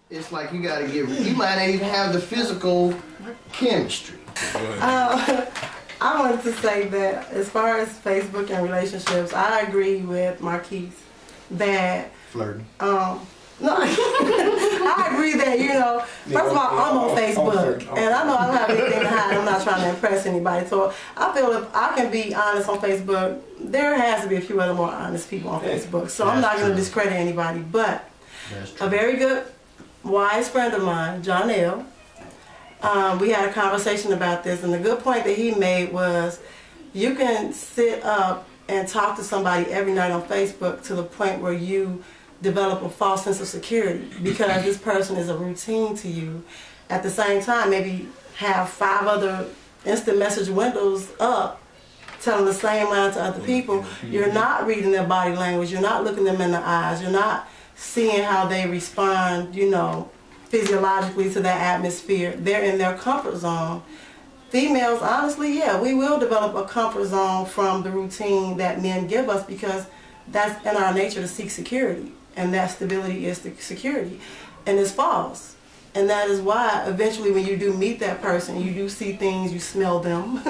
It's like you gotta get, you might not even have the physical chemistry. I wanted to say that as far as Facebook and relationships, I agree with Marquise that Flirting. No, I agree that, you know, first of all, I'm on Facebook, and I know I don't have anything to hide. I'm not trying to impress anybody. So I feel if I can be honest on Facebook, there has to be a few other more honest people on Facebook. So I'm not going to discredit anybody. But a very good, wise friend of mine, John L., we had a conversation about this, and the good point that he made was you can sit up and talk to somebody every night on Facebook to the point where you develop a false sense of security because this person is a routine to you. At the same time, maybe have 5 other instant message windows up telling the same line to other people. You're not reading their body language, you're not looking them in the eyes, you're not seeing how they respond, you know, physiologically to that atmosphere. They're in their comfort zone. Females, honestly, yeah, we will develop a comfort zone from the routine that men give us because that's in our nature to seek security. And that stability is the security. And it's false. And that is why eventually when you do meet that person, you do see things, you smell them,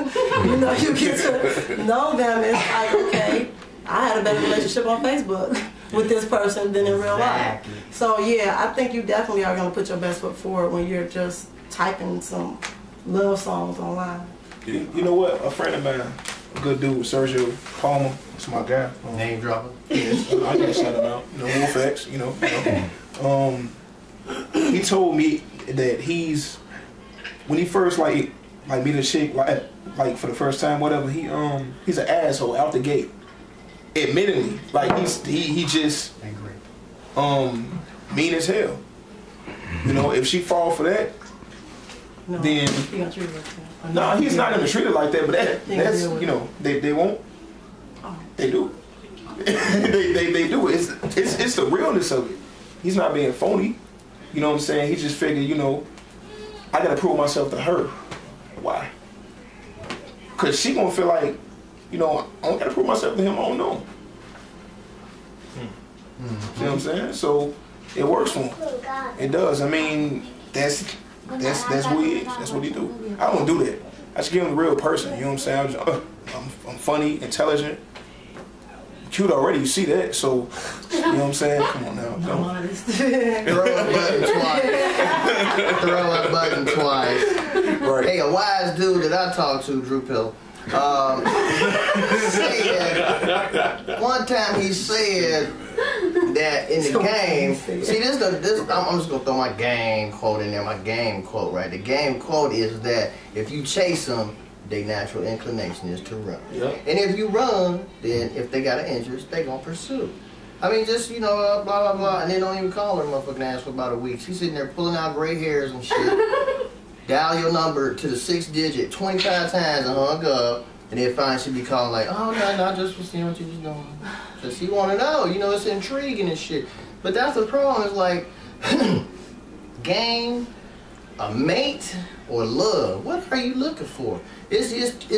you know, you get to know them. It's like, okay, I had a better relationship on Facebook with this person than in real life. So yeah, I think you definitely are going to put your best foot forward when you're just typing some love songs online. You know what? A friend of mine, a good dude, Sergio Palmer, it's my guy. Name dropper. Yes, I can shout him out. No Wolf X, you know. He told me that when he first like meet a chick like for the first time, whatever, he's an asshole out the gate. Admittedly, like he just mean as hell. You know, if she fall for that, No, then he gonna treat her like that. no, he's not gonna treat her like that. But that's you know, they won't. They do. they do. It's the realness of it. He's not being phony. You know what I'm saying? He just figured, you know, I gotta prove myself to her. Why? Cause she gonna feel like, you know, I don't gotta prove myself to him. I don't know. You know what I'm saying? So it works for him. It does. I mean, that's who he is. That's what he do. I don't do that. I just give him a real person. You know what I'm saying? I'm funny, intelligent, cute already. You see that? So you know what I'm saying? Come on now. I'm honest. Throw a button twice. Throw a button twice. Right. Hey, a wise dude that I talked to, Drew Pill, said one time he said that in the game. See, this I'm just gonna throw my game quote in there. My game quote, right? The game quote is that if you chase them, their natural inclination is to run. Yep. And if you run, then if they got an interest, they gonna pursue. I mean, just, you know, blah, blah, blah, and they don't even call her motherfucking ass for about a week. She's sitting there pulling out gray hairs and shit. Dial your number to the 6th digit 25 times and hung up. And then finally she be calling like, oh, no, I just was seeing what you was doing. So she want to know, you know, it's intriguing and shit. But that's the problem, is like, game, a mate, or love. What are you looking for? It's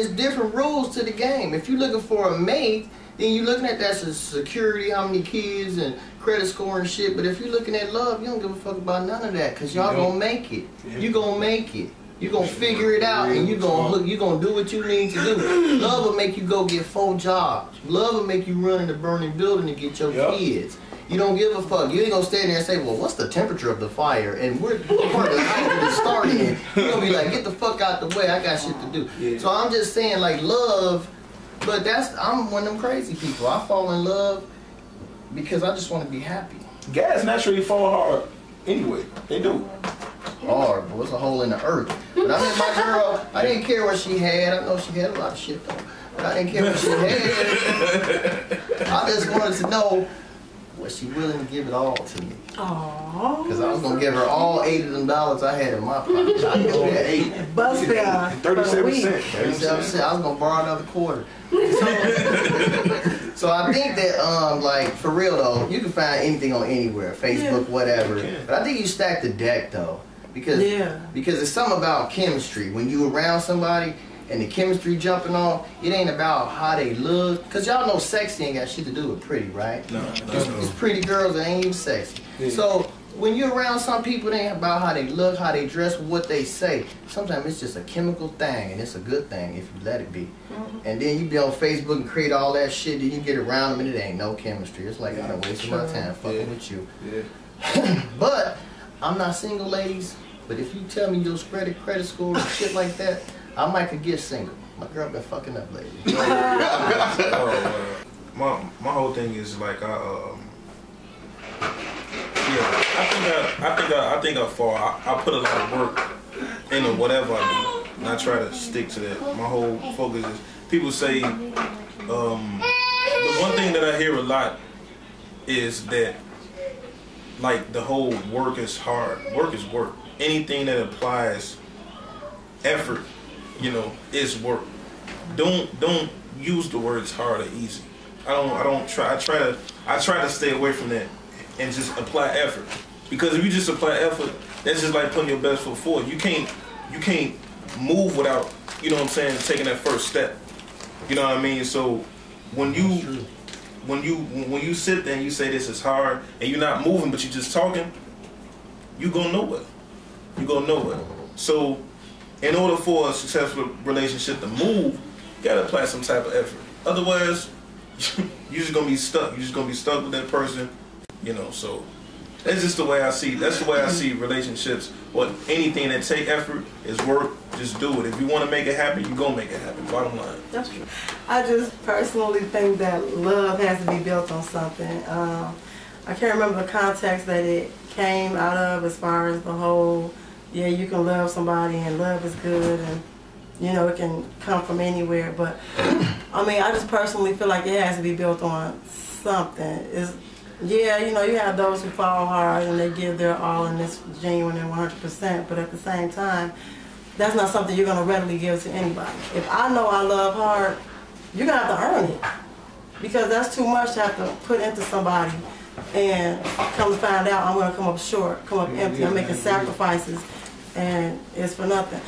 different rules to the game. If you're looking for a mate, then you're looking at that as security, how many kids and credit score and shit. But if you're looking at love, you don't give a fuck about none of that, because y'all gonna make it. You gonna make it. You gonna figure it out, and you gonna do what you need to do. Love will make you go get 4 jobs. Love will make you run in the burning building to get your kids. You don't give a fuck. You ain't gonna stand there and say, well, what's the temperature of the fire? And we're part of the house that it's starting in. You're gonna be like, get the fuck out the way, I got shit to do. Yeah. So I'm just saying, like, love, but I'm one of them crazy people. I fall in love because I just want to be happy. Guys naturally fall hard anyway. They do. Hard, but it's a hole in the earth. But I mean, my girl, I didn't care what she had. I know she had a lot of shit though. But I didn't care what she had. I just wanted to know, was she willing to give it all to me? Aww. Because I was going to give her all $8 of them I had in my pocket. I knew that 8. Bus fare. 37 cents. I was going to borrow another quarter. So I think that, like, for real though, you can find anything on anywhere, Facebook, whatever. But I think you stack the deck though. Because it's something about chemistry. When you around somebody and the chemistry jumping off, it ain't about how they look. Because y'all know sexy ain't got shit to do with pretty, right? No. It's pretty girls that ain't even sexy. Yeah. So when you're around some people, it ain't about how they look, how they dress, what they say. Sometimes it's just a chemical thing, and it's a good thing if you let it be. And then you be on Facebook and create all that shit, then you get around them and it ain't no chemistry. It's like, I done wasted my time fucking with you. But I'm not single, ladies. But if you tell me your credit score and shit like that, I might could get single. My girl been fucking up lately. My whole thing is like I think I fall. I put a lot of work into whatever I do, and I try to stick to that. My whole focus is, people say, the one thing that I hear a lot is that, like, the whole work is hard. Work is work. Anything that applies effort, you know, is work. Don't use the words hard or easy. I try to stay away from that and just apply effort. Because if you just apply effort, that's just like putting your best foot forward. You can't move without, you know what I'm saying, taking that first step. You know what I mean? So when you sit there and you say this is hard and you're not moving but you're just talking, you go nowhere. You go nowhere. So in order for a successful relationship to move, you gotta apply some type of effort. Otherwise, you're just gonna be stuck. You're just gonna be stuck with that person, you know. So that's just the way I see. That's the way I see relationships. Or anything that take effort is work. Just do it. If you want to make it happen, you gonna make it happen. Bottom line. That's true. I just personally think that love has to be built on something. I can't remember the context that it came out of, as far as the whole, yeah, you can love somebody and love is good, and you know, it can come from anywhere. But I mean, I just personally feel like it has to be built on something. Yeah, you know, you have those who fall hard and they give their all and it's genuine and 100%, but at the same time, that's not something you're going to readily give to anybody. If I know I love hard, you're going to have to earn it, because that's too much to have to put into somebody, and come to find out I'm going to come up short, come up empty. I'm making sacrifices and it's for nothing.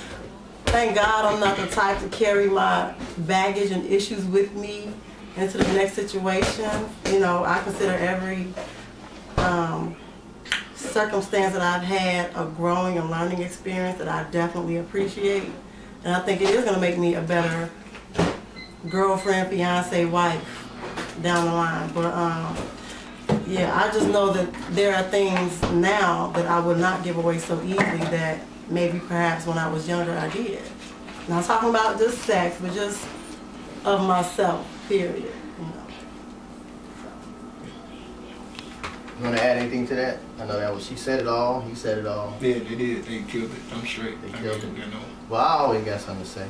Thank God I'm not the type to carry my baggage and issues with me into the next situation. You know, I consider every circumstance that I've had a growing and learning experience that I definitely appreciate. And I think it is going to make me a better girlfriend, fiance, wife down the line. But yeah, I just know that there are things now that I would not give away so easily that maybe perhaps when I was younger I did. Not talking about just sex, but just of myself, period. You know. You want to add anything to that? I know that was, she said it all, he said it all. Yeah, they did. They killed it. I'm straight. They killed it. You know. Well, I always got something to say.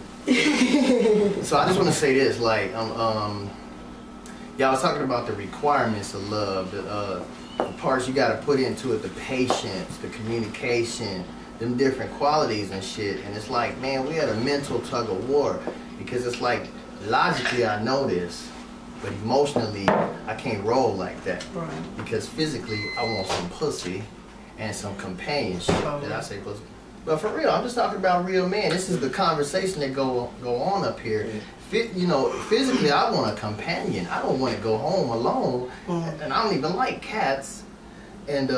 So I just want to say this, like, y'all was talking about the requirements of love, the parts you got to put into it, the patience, the communication, them different qualities and shit. And it's like, man, we had a mental tug of war, because it's like, logically I know this, but emotionally I can't roll like that. Right. Because physically I want some pussy and some companionship. Did I say pussy? But for real, I'm just talking about real men. This is the conversation that go on up here. You know, physically I want a companion. I don't want to go home alone, and I don't even like cats. And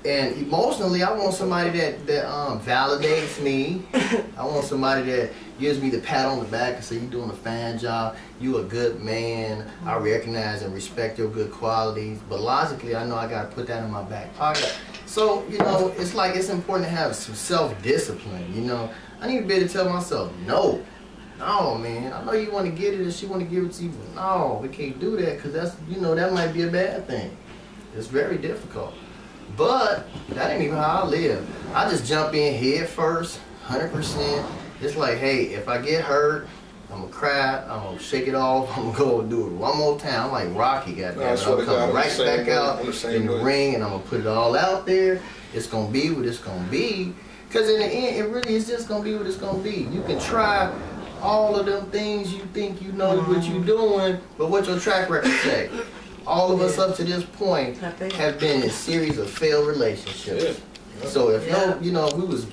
emotionally, I want somebody that validates me. I want somebody that gives me the pat on the back and say, you're doing a fine job, you a good man, I recognize and respect your good qualities. But logically, I know I got to put that in my back pocket. So, you know, it's like it's important to have some self-discipline, you know. I need to be able to tell myself, no, man, I know you want to get it and she want to give it to you, but no, we can't do that, because that's, you know, that might be a bad thing. It's very difficult. But that ain't even how I live. I just jump in head first, 100%. It's like, hey, if I get hurt, I'm gonna cry, I'm gonna shake it off, I'm gonna go and do it one more time. I'm like Rocky, goddamn. I'm coming right back out in the ring, and I'm gonna put it all out there. It's gonna be what it's gonna be. Because in the end, it really is just gonna be what it's gonna be. You can try all of them things you think you know what you're doing, but what your track record say? All of us up to this point have been in a series of failed relationships. So if no, you know, if we was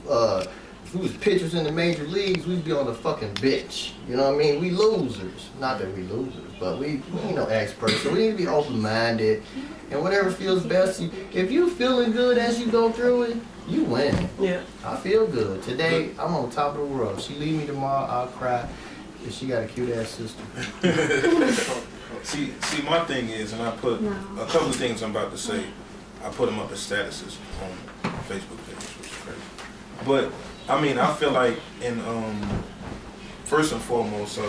we was pitchers in the major leagues, we'd be on the fucking bench. You know what I mean? We losers. Not that we losers, but we ain't no experts. So we need to be open-minded. And whatever feels best. If you feeling good as you go through it, you win. Yeah. I feel good. Today, I'm on top of the world. She leave me tomorrow, I'll cry. If she got a cute-ass sister. See, my thing is, and I put a couple of things I'm about to say, I put them up as statuses on Facebook page, which is crazy. But, I mean, I feel like first and foremost,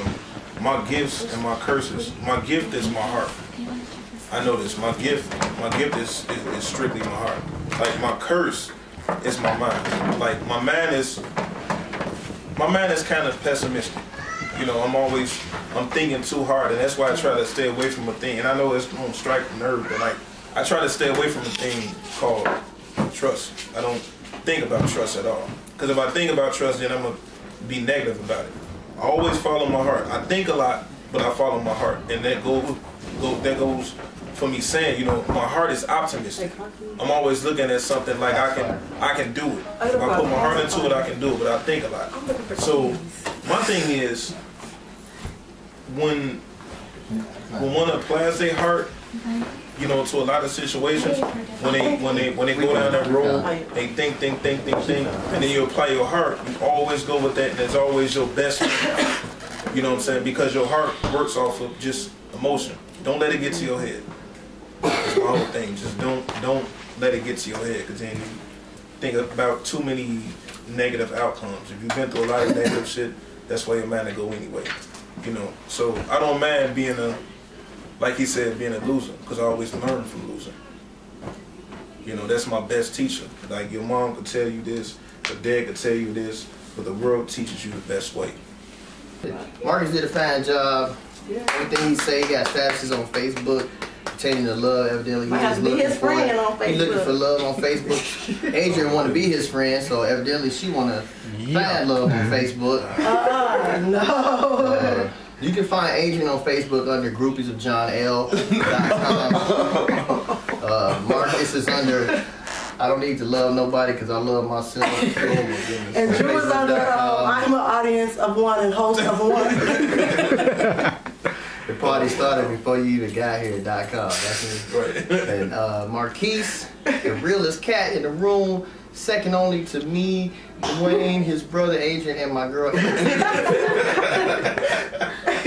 my gifts and my curses, my gift is my heart. I know this. My gift is strictly my heart. Like, my curse is my mind. Like, my man is kind of pessimistic. You know, I'm thinking too hard, and that's why I try to stay away from a thing. And I know it's gonna strike the nerve, but like, I try to stay away from a thing called trust. I don't think about trust at all. Because if I think about trust, then I'm gonna be negative about it. I always follow my heart. I think a lot, but I follow my heart, and that goes for me saying, you know, my heart is optimistic. I'm always looking at something like I can do it. If I put my heart into it, I can do it. But I think a lot. So my thing is, when one applies their heart, you know, to a lot of situations, when they go down that road, they think, and then you apply your heart, you always go with that, and it's always your best. You know what I'm saying? Because your heart works off of just emotion. Don't let it get to your head. That's my whole thing. Just don't let it get to your head, because then you think about too many negative outcomes. If you've been through a lot of negative shit, that's where your mind will go anyway. You know, so I don't mind being like he said, being a loser, because I always learn from losing. You know, that's my best teacher. Like, your mom could tell you this, your dad could tell you this, but the world teaches you the best way. Marcus did a fine job. Everything he say, he got statuses on Facebook pertaining to love. Evidently, he's looking for love on Facebook. Adrian want to be his friend, so evidently she want to find love on Facebook. No. You can find Adrian on Facebook under Groupies of John L. Marcus is under I don't need to love nobody because I love myself. And Drew is under I'm an audience of one and host of one. The party started before you even got here.com. That's right. And Marquise, the realest cat in the room, second only to me, Dwayne, his brother Adrian, and my girl.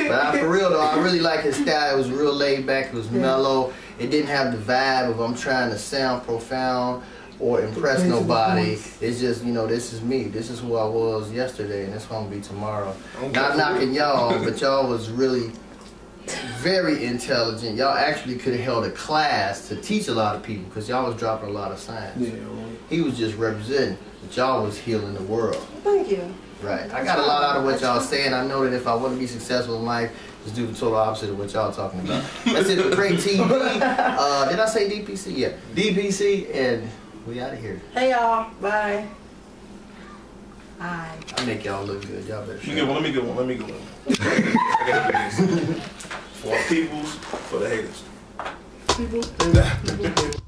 But for real though, I really like his style. It was real laid back. It was mellow. It didn't have the vibe of I'm trying to sound profound or impress nobody. It's just, you know, this is me. This is who I was yesterday, and this is who I'm gonna be tomorrow. Not knocking y'all, but y'all was really very intelligent. Y'all actually could have held a class to teach a lot of people because y'all was dropping a lot of science. Yeah, right. He was just representing, but y'all was healing the world. Thank you. Right. I got a lot out of what y'all saying. I know that if I want to be successful in life, just do the total opposite of what y'all talking about. That's it for Great TV. Did I say DPC? Yeah. DPC, and we out of here. Hey y'all. Bye. Bye. I make y'all look good. Y'all better. Let me get one. I gotta do this. For our peoples, for the haters. People.